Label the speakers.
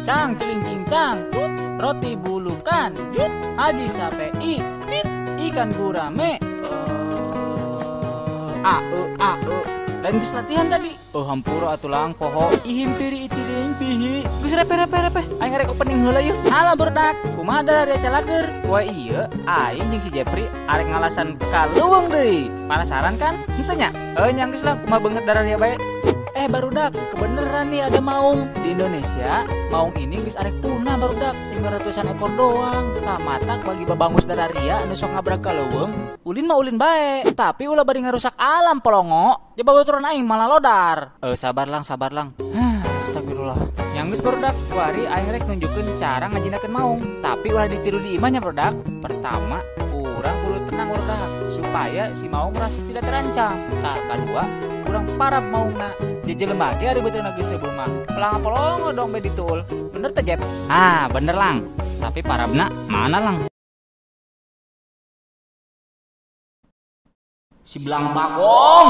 Speaker 1: Cang ciling cincang, tut. Roti bulukan, jut. Haji sape tit. Ikan gurame, dan geus latihan tadi. Hampura atulang poho ihimpiri itiring pihi. Geus repe aing rek opening heula yeuh. Alah berdak, kumaha da dia calager? Wah ieu, aing jeung si Jepri arek ngalasan kaleuweung deui. Penasaran kan? Henteu nya? Nya geus lah kumaha beungeut darah dia bae. Barudak, kebeneran nih ada maung di Indonesia. Maung ini geus arek punah barudak, tinggal ratusan ekor doang. Tamatak bagi babangus dararia anu sok ngabrak kaleuweung. Ulin mah ulin bae, tapi ulah bari ngarusak alam polongo. Coba baturan aing malah lodar. Sabar lang. Astagfirullah. Yang geus barudak, wari aing rek nunjukeun cara ngajinakeun maung, tapi ulah ditiru di imahnya barudak. Pertama, urang kudu tenang barudak supaya si maung merasa tidak terancam. Kedua, urang parab maungna. Jelema ge ari beuteungna geus seubeuh mah. Pelang-pelongo dong be dituul. Bener teh, Jep? Bener lang. Tapi parabna mana lang? Si Belang Bagong.